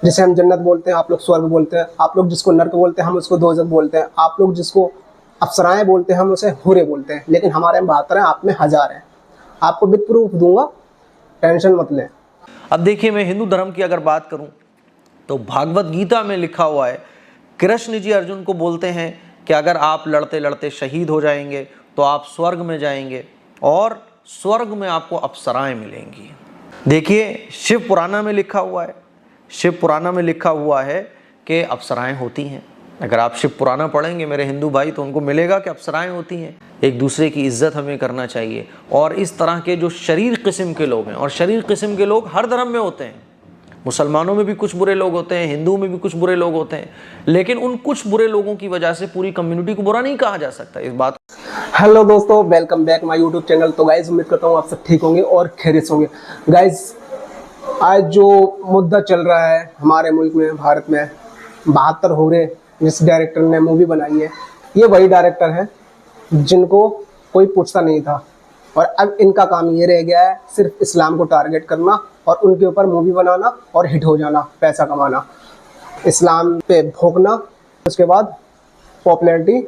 जिसे हम जन्नत बोलते हैं, आप लोग स्वर्ग बोलते हैं। आप लोग जिसको नर्क बोलते हैं, हम उसको दोज़ख बोलते हैं। आप लोग जिसको अप्सराएं बोलते हैं, हम उसे हूरें बोलते हैं। लेकिन हमारे में 72 हैं, आप में 1000 हैं। आपको विद प्रूफ दूंगा, टेंशन मत लें। अब देखिए, मैं हिंदू धर्म की अगर बात करूं तो भागवत गीता में लिखा हुआ है, कृष्ण जी अर्जुन को बोलते हैं कि अगर आप लड़ते लड़ते शहीद हो जाएंगे तो आप स्वर्ग में जाएंगे और स्वर्ग में आपको अप्सराएं मिलेंगी। देखिए, शिव पुराण में लिखा हुआ है, शिव पुराण में लिखा हुआ है कि अप्सराएं होती हैं। अगर आप शिव पुराण पढ़ेंगे मेरे हिंदू भाई तो उनको मिलेगा कि अप्सराएं होती हैं। एक दूसरे की इज्जत हमें करना चाहिए। और इस तरह के जो शरीर किस्म के लोग हैं, और शरीर किस्म के लोग हर धर्म में होते हैं, मुसलमानों में भी कुछ बुरे लोग होते हैं, हिंदुओं में भी कुछ बुरे लोग होते हैं, लेकिन उन कुछ बुरे लोगों की वजह से पूरी कम्युनिटी को बुरा नहीं कहा जा सकता। इस बात। हेलो दोस्तों, welcome back my YouTube channel. तो गाइज, उम्मीद करता हूँ आप सब ठीक होंगे और खैरियत होंगे। गाइज, आज जो मुद्दा चल रहा है हमारे मुल्क में, भारत में, 72 हूरें जिस डायरेक्टर ने मूवी बनाई है, ये वही डायरेक्टर है जिनको कोई पूछता नहीं था। और अब इनका काम ये रह गया है सिर्फ इस्लाम को टारगेट करना और उनके ऊपर मूवी बनाना और हिट हो जाना, पैसा कमाना, इस्लाम पे भोंकना, उसके बाद पॉपुलैरिटी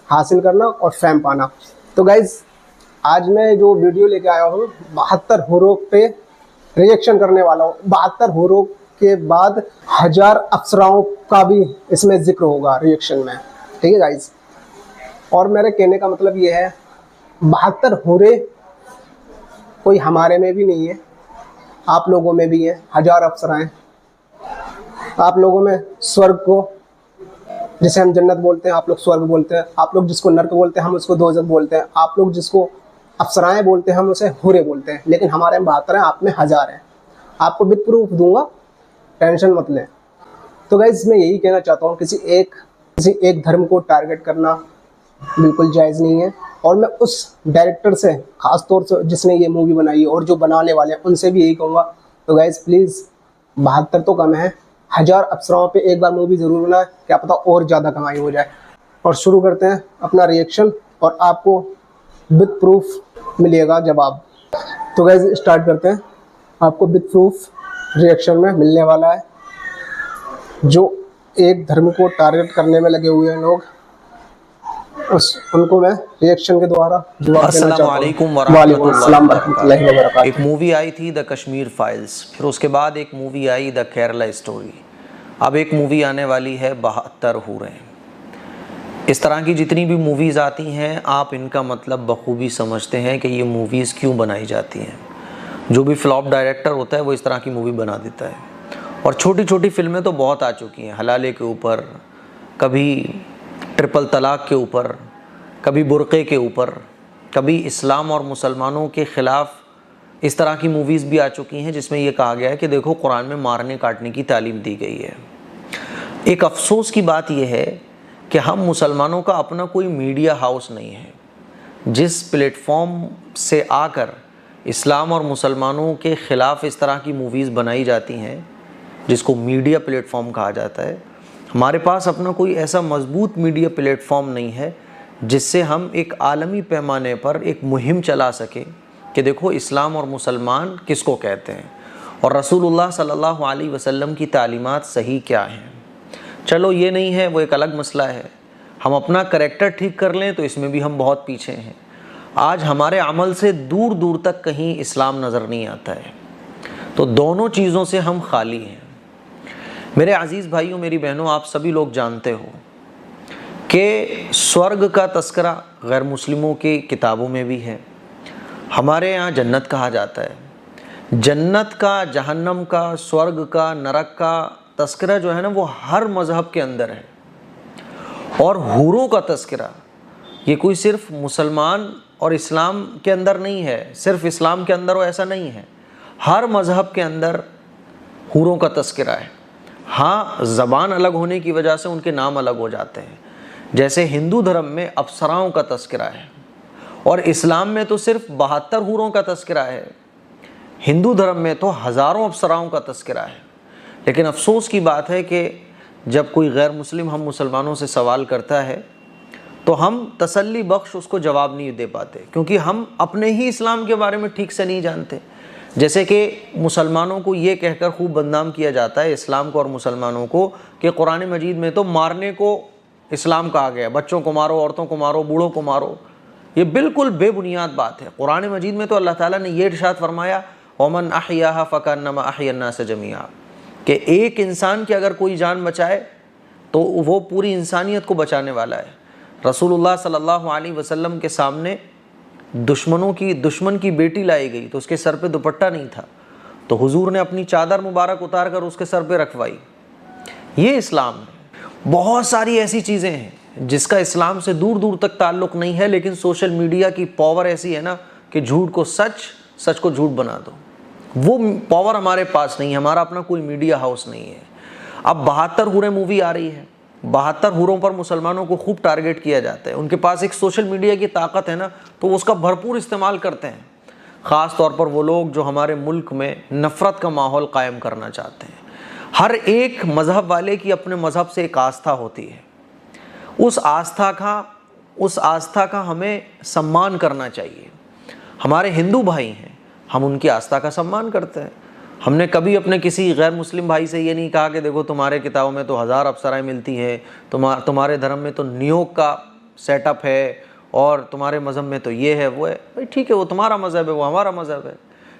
हासिल करना और फैम पाना। तो गाइज, आज मैं जो वीडियो लेके आया हूँ 72 हूरों पे रिएक्शन करने वाला हूँ। 72 हूरों के बाद 1000 अप्सराओं का भी इसमें जिक्र होगा रिएक्शन में, ठीक है गाइज। और मेरे कहने का मतलब ये है, 72 हूरें कोई हमारे में भी नहीं है, आप लोगों में भी है। 1000 अप्सराएं आप लोगों में, स्वर्ग को जिसे हम जन्नत बोलते हैं, आप लोग स्वर्ग बोलते हैं। आप लोग जिसको नर्क बोलते हैं, हम उसको दोज़ख बोलते हैं। आप लोग जिसको अप्सराएं बोलते हैं, हम उसे हूरें बोलते हैं। लेकिन हमारे में 72 हैं, आप में 1000 हैं। आपको विद प्रूफ दूंगा, टेंशन मत लें। तो गाइज, मैं यही कहना चाहता हूँ, किसी एक धर्म को टारगेट करना बिल्कुल जायज़ नहीं है। और मैं उस डायरेक्टर से, ख़ास तौर से जिसने ये मूवी बनाई है, और जो बनाने वाले हैं, उनसे भी यही कहूँगा, तो गाइज प्लीज़, 72 तो कम है, 1000 अप्सराओं पे एक बार मूवी ज़रूर बनाए, क्या पता और ज़्यादा कमाई हो जाए। और शुरू करते हैं अपना रिएक्शन, और आपको विद प्रूफ मिलेगा जवाब। तो गाइज स्टार्ट करते हैं। आपको विद प्रूफ रिएक्शन में मिलने वाला है। जो एक धर्म को टारगेट करने में लगे हुए हैं लोग, उनको मैं रिएक्शन के द्वारा जवाब देना चाहता हूं। वालेकुम रहमतुल्लाहि व बरकातहू। एक मूवी आई थी द कश्मीर फाइल्स, फिर उसके बाद एक movie I the Kerala story, अब एक मूवी आने वाली है 72 हूरें। इस तरह की जितनी भी मूवीज़ आती हैं, आप इनका मतलब बखूबी समझते हैं कि ये मूवीज़ क्यों बनाई जाती हैं। जो भी फ्लॉप डायरेक्टर होता है वो इस तरह की मूवी बना देता है। और छोटी छोटी फिल्में तो बहुत आ चुकी हैं, हलाले के ऊपर, कभी ट्रिपल तलाक के ऊपर, कभी बुर्क़े के ऊपर, कभी इस्लाम और मुसलमानों के ख़िलाफ़ इस तरह की मूवीज़ भी आ चुकी हैं जिसमें यह कहा गया है कि देखो कुरान में मारने काटने की तालीम दी गई है। एक अफ़सोस की बात यह है कि हम मुसलमानों का अपना कोई मीडिया हाउस नहीं है जिस प्लेटफॉर्म से आकर इस्लाम और मुसलमानों के ख़िलाफ़ इस तरह की मूवीज़ बनाई जाती हैं, जिसको मीडिया प्लेटफॉर्म कहा जाता है। हमारे पास अपना कोई ऐसा मजबूत मीडिया प्लेटफॉर्म नहीं है जिससे हम एक आलमी पैमाने पर एक मुहिम चला सके कि देखो इस्लाम और मुसलमान किसको कहते हैं और रसूलुल्लाह सल्लल्लाहु अलैहि वसल्लम की तालीमात सही क्या हैं। चलो ये नहीं है, वो एक अलग मसला है। हम अपना करैक्टर ठीक कर लें तो इसमें भी हम बहुत पीछे हैं। आज हमारे अमल से दूर दूर तक कहीं इस्लाम नज़र नहीं आता है, तो दोनों चीज़ों से हम खाली हैं। मेरे अज़ीज़ भाइयों, मेरी बहनों, आप सभी लोग जानते हो कि स्वर्ग का तस्करा गैर मुस्लिमों की किताबों में भी है। हमारे यहाँ जन्नत कहा जाता है। जन्नत का, जहन्नम का, स्वर्ग का, नरक का तस्करा जो है ना, वो हर मज़हब के अंदर है। और हूरों का तस्करा ये कोई सिर्फ मुसलमान और इस्लाम के अंदर नहीं है, सिर्फ इस्लाम के अंदर हो ऐसा नहीं है, हर मज़हब के अंदर हूरों का तस्करा है। हाँ, ज़बान अलग होने की वजह से उनके नाम अलग हो जाते हैं। जैसे हिंदू धर्म में अप्सराओं का तस्करा है और इस्लाम में तो सिर्फ 72 हूरों का तस्करा है, हिंदू धर्म में तो हज़ारों अप्सराओं का तस्करा है। लेकिन अफसोस की बात है कि जब कोई गैर मुस्लिम हम मुसलमानों से सवाल करता है तो हम तसल्ली बख्श उसको जवाब नहीं दे पाते, क्योंकि हम अपने ही इस्लाम के बारे में ठीक से नहीं जानते। जैसे कि मुसलमानों को ये कहकर खूब बदनाम किया जाता है, इस्लाम को और मुसलमानों को, कि कुरान मजीद में तो मारने को इस्लाम कहा गया है, बच्चों को मारो, औरतों को मारो, बूढ़ों को मारो। ये बिल्कुल बेबुनियाद बात है। कुरान मजीद में तो अल्लाह ताला ने ये इरशाद फरमाया, वमन अहयाहा फकन्नमा अहयन्नास जमीआ, कि एक इंसान की अगर कोई जान बचाए तो वो पूरी इंसानियत को बचाने वाला है। रसूलुल्लाह सल्लल्लाहु अलैहि वसल्लम के सामने दुश्मन की बेटी लाई गई तो उसके सर पे दुपट्टा नहीं था, तो हुजूर ने अपनी चादर मुबारक उतार कर उसके सर पे रखवाई। ये इस्लाम है। बहुत सारी ऐसी चीज़ें हैं जिसका इस्लाम से दूर दूर तक ताल्लुक़ नहीं है, लेकिन सोशल मीडिया की पावर ऐसी है ना कि झूठ को सच, सच को झूठ बना दो। वो पावर हमारे पास नहीं है, हमारा अपना कोई मीडिया हाउस नहीं है। अब 72 हूरें मूवी आ रही है, 72 हूरों पर मुसलमानों को खूब टारगेट किया जाता है। उनके पास एक सोशल मीडिया की ताकत है ना, तो उसका भरपूर इस्तेमाल करते हैं। ख़ास तौर पर वो लोग जो हमारे मुल्क में नफ़रत का माहौल कायम करना चाहते हैं। हर एक मज़हब वाले की अपने मज़हब से एक आस्था होती है। उस आस्था का हमें सम्मान करना चाहिए। हमारे हिंदू भाई हैं, हम उनकी आस्था का सम्मान करते हैं। हमने कभी अपने किसी गैर मुस्लिम भाई से ये नहीं कहा कि देखो तुम्हारे किताबों में तो 1000 अप्सराएं मिलती हैं, तुम्हारे धर्म में तो नियोग का सेटअप है, और तुम्हारे मज़हब में तो ये है वो है। भाई ठीक है, वो तुम्हारा मज़हब है, वो हमारा मज़हब है।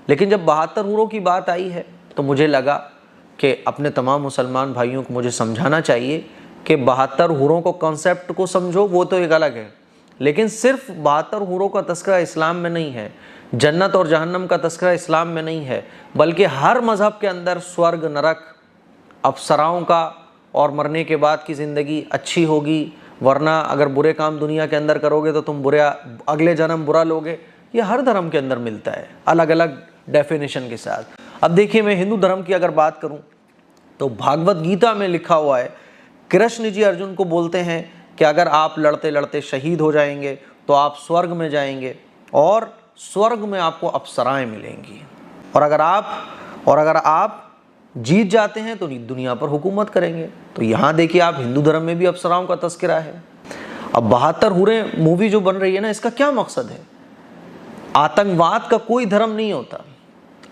लेकिन जब 72 हूरों की बात आई है तो मुझे लगा कि अपने तमाम मुसलमान भाइयों को मुझे समझाना चाहिए कि 72 हूरों को कॉन्सेप्ट को समझो, वो तो एक अलग है, लेकिन सिर्फ 72 हूरों का तस्करा इस्लाम में नहीं है, जन्नत और जहन्नम का तस्करा इस्लाम में नहीं है, बल्कि हर मज़हब के अंदर स्वर्ग, नरक, अप्सराओं का और मरने के बाद की ज़िंदगी अच्छी होगी, वरना अगर बुरे काम दुनिया के अंदर करोगे तो तुम अगले जन्म बुरा लोगे। ये हर धर्म के अंदर मिलता है, अलग अलग डेफिनेशन के साथ। अब देखिए, मैं हिंदू धर्म की अगर बात करूं तो भागवत गीता में लिखा हुआ है, कृष्ण जी अर्जुन को बोलते हैं कि अगर आप लड़ते लड़ते शहीद हो जाएंगे तो आप स्वर्ग में जाएंगे और स्वर्ग में आपको अप्सराएं मिलेंगी, और अगर आप जीत जाते हैं तो दुनिया पर हुकूमत करेंगे। तो यहाँ देखिए आप, हिंदू धर्म में भी अप्सराओं का तस्करा है। अब 72 हूरें मूवी जो बन रही है ना, इसका क्या मकसद है? आतंकवाद का कोई धर्म नहीं होता,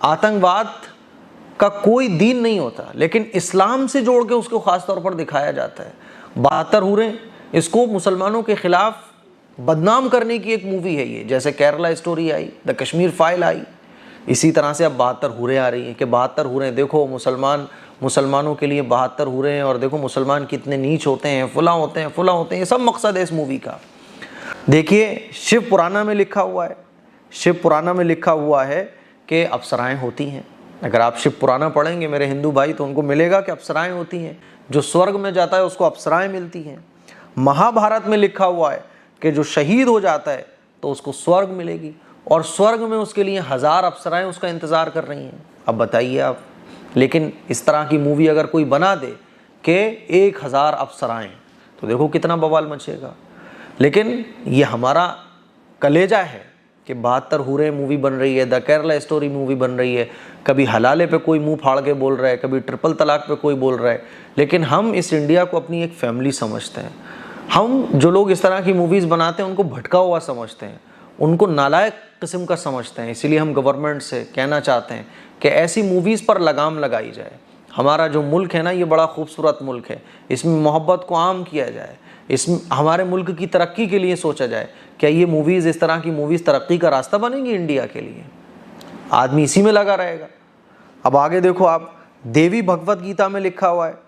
आतंकवाद का कोई दीन नहीं होता, लेकिन इस्लाम से जोड़ के उसको खास तौर पर दिखाया जाता है। 72 हूरें, इसको मुसलमानों के खिलाफ बदनाम करने की एक मूवी है ये। जैसे केरला स्टोरी आई, द कश्मीर फाइल आई, इसी तरह से अब 72 हूरें आ रही हैं कि 72 हूरें देखो, मुसलमानों के लिए 72 हूरें हैं, और देखो मुसलमान कितने नीच होते हैं, फुला होते हैं। ये सब मकसद है इस मूवी का। देखिए, शिव पुराना में लिखा हुआ है कि अप्सराएं होती हैं। अगर आप शिव पुराना पढ़ेंगे मेरे हिंदू भाई, तो उनको मिलेगा कि अप्सराएं होती हैं। जो स्वर्ग में जाता है उसको अप्सराएं मिलती हैं। महाभारत में लिखा हुआ है कि जो शहीद हो जाता है तो उसको स्वर्ग मिलेगी, और स्वर्ग में उसके लिए 1000 अप्सराएं उसका इंतज़ार कर रही हैं। अब बताइए आप, लेकिन इस तरह की मूवी अगर कोई बना दे कि 1000 अप्सराएं, तो देखो कितना बवाल मचेगा। लेकिन ये हमारा कलेजा है कि 72 हूरें मूवी बन रही है, द केरला स्टोरी मूवी बन रही है, कभी हलाले पे कोई मुंह फाड़ के बोल रहा है, कभी ट्रिपल तलाक पे कोई बोल रहा है, लेकिन हम इस इंडिया को अपनी एक फैमिली समझते हैं। हम जो लोग इस तरह की मूवीज़ बनाते हैं उनको भटका हुआ समझते हैं, उनको नालायक किस्म का समझते हैं। इसीलिए हम गवर्नमेंट से कहना चाहते हैं कि ऐसी मूवीज़ पर लगाम लगाई जाए। हमारा जो मुल्क है ना, ये बड़ा खूबसूरत मुल्क है, इसमें मोहब्बत को आम किया जाए, इसमें हमारे मुल्क की तरक्की के लिए सोचा जाए। क्या ये मूवीज़, इस तरह की मूवीज़ तरक्की का रास्ता बनेंगी इंडिया के लिए? आदमी इसी में लगा रहेगा। अब आगे देखो आप, देवी भगवत गीता में लिखा हुआ है,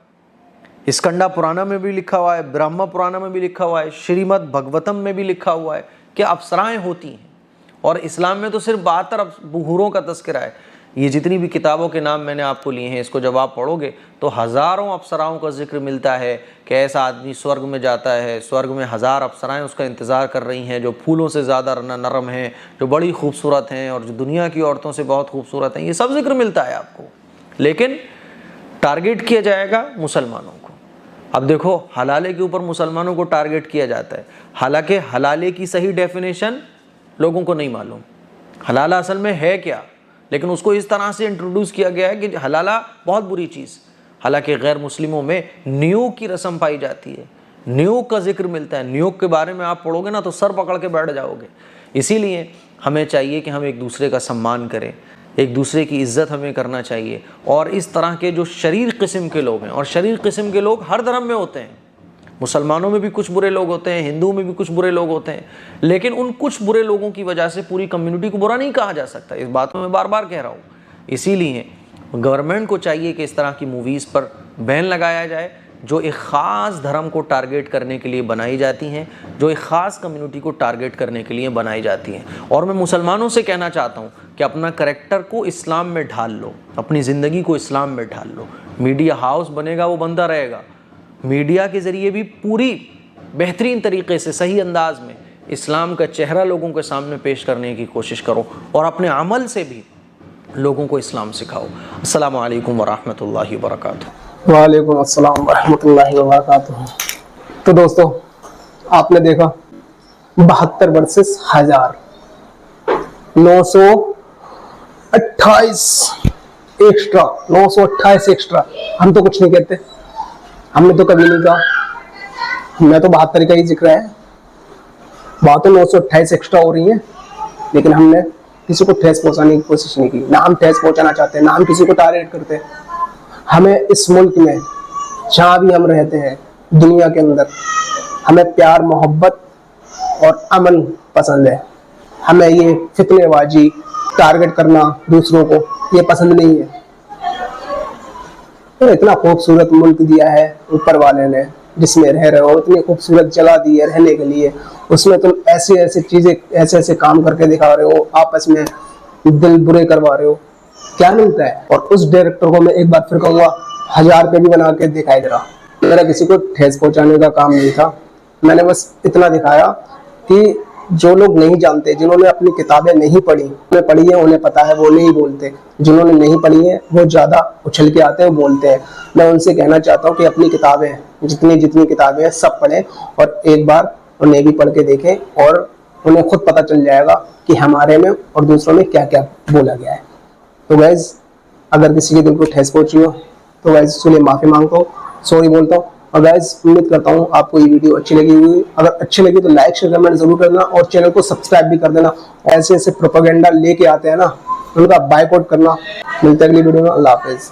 स्कंदा पुराना में भी लिखा हुआ है, ब्रह्म पुराना में भी लिखा हुआ है, श्रीमद् भगवतम में भी लिखा हुआ है कि अप्सराएं होती हैं। और इस्लाम में तो सिर्फ 72 हूरों का तस्करा है। ये जितनी भी किताबों के नाम मैंने आपको लिए हैं, इसको जब आप पढ़ोगे तो हज़ारों अप्सराओं का जिक्र मिलता है कि ऐसा आदमी स्वर्ग में जाता है, स्वर्ग में 1000 अप्सराएं उसका इंतज़ार कर रही हैं, जो फूलों से ज़्यादा नरम हैं, जो बड़ी खूबसूरत हैं, और जो दुनिया की औरतों से बहुत खूबसूरत हैं। ये सब जिक्र मिलता है आपको, लेकिन टारगेट किया जाएगा मुसलमानों को। अब देखो, हलाले के ऊपर मुसलमानों को टारगेट किया जाता है, हालांकि हलाले की सही डेफिनेशन लोगों को नहीं मालूम। हलाला असल में है क्या, लेकिन उसको इस तरह से इंट्रोड्यूस किया गया है कि हलाला बहुत बुरी चीज़। हालांकि गैर मुस्लिमों में नियोग की रस्म पाई जाती है, नियोग का जिक्र मिलता है। नियोग के बारे में आप पढ़ोगे ना तो सर पकड़ के बैठ जाओगे। इसीलिए हमें चाहिए कि हम एक दूसरे का सम्मान करें। एक दूसरे की इज्जत हमें करना चाहिए। और इस तरह के जो शरीर किस्म के लोग हैं, और शरीर किस्म के लोग हर धर्म में होते हैं, मुसलमानों में भी कुछ बुरे लोग होते हैं, हिंदुओं में भी कुछ बुरे लोग होते हैं, लेकिन उन कुछ बुरे लोगों की वजह से पूरी कम्युनिटी को बुरा नहीं कहा जा सकता। इस बात को मैं बार बार कह रहा हूँ। इसीलिए गवर्नमेंट को चाहिए कि इस तरह की मूवीज़ पर बैन लगाया जाए जो एक ख़ास धर्म को टारगेट करने के लिए बनाई जाती हैं, जो एक ख़ास कम्युनिटी को टारगेट करने के लिए बनाई जाती हैं। और मैं मुसलमानों से कहना चाहता हूँ कि अपना करैक्टर को इस्लाम में ढाल लो, अपनी ज़िंदगी को इस्लाम में ढाल लो। मीडिया हाउस बनेगा वो बनता रहेगा, मीडिया के ज़रिए भी पूरी बेहतरीन तरीके से सही अंदाज में इस्लाम का चेहरा लोगों के सामने पेश करने की कोशिश करो और अपने अमल से भी लोगों को इस्लाम सिखाओ। अस्सलामु अलैकुम वरहमतुल्लाहि वबरकातुहू। वालेकुम अस्सलाम वरहमतुल्लाहि वबरकातुहू। तो दोस्तों, आपने देखा 72 वर्सेस 1000, 928 एक्स्ट्रा, 928 एक्स्ट्रा। हम तो कुछ नहीं कहते, हमने तो कभी नहीं कहा, मैं तो 72 का ही जिक्र है। बातें 928 एक्स्ट्रा हो रही हैं, लेकिन हमने किसी को ठेस पहुंचाने की कोशिश नहीं की। ना हम ठेस पहुंचाना चाहते, ना हम किसी को टारगेट करते। हमें इस मुल्क में जहाँ भी हम रहते हैं, दुनिया के अंदर, हमें प्यार, मोहब्बत और अमन पसंद है। हमें ये फितनेबाजी, टारगेट करना दूसरों को, ये पसंद नहीं है। तो इतना खूबसूरत मुल्क दिया है ऊपर वाले ने, जिसमें रह रहे हो, इतनी खूबसूरत जगह दी है रहने के लिए, उसमें तुम ऐसे ऐसे चीजें, ऐसे ऐसे काम करके दिखा रहे हो, आपस में दिल बुरे करवा रहे हो, क्या मिलता है? और उस डायरेक्टर को मैं एक बार फिर कहूँगा, 1000 रुपये भी बना के दिखाई दे रहा। मेरा किसी को ठेस पहुंचाने का काम नहीं था, मैंने बस इतना दिखाया कि जो लोग नहीं जानते, जिन्होंने अपनी किताबें नहीं पढ़ी, उन्हें पढ़ी है, उन्हें पता है, वो नहीं बोलते। जिन्होंने नहीं पढ़ी है वो ज़्यादा उछल के आते हैं, बोलते हैं। मैं उनसे कहना चाहता हूँ कि अपनी किताबें, जितनी किताबें हैं, सब पढ़ें और एक बार उन्हें भी पढ़ के देखें, और उन्हें खुद पता चल जाएगा कि हमारे में और दूसरों में क्या क्या बोला गया है। तो गाइज, अगर किसी के दिल को ठेस पहुंची हो तो गाइज सुनिए, माफ़ी मांगता हूँ, सॉरी बोलता हूँ। और गाइज, उम्मीद करता हूँ आपको ये वीडियो अच्छी लगी हुई। अगर अच्छी लगी तो लाइक, शेयर, कमेंट जरूर करना और चैनल को सब्सक्राइब भी कर देना। ऐसे ऐसे प्रोपेगेंडा लेके आते हैं ना, उनका बायकॉट करना। मिलते हैं अगली वीडियो में। अल्लाह हाफिज़।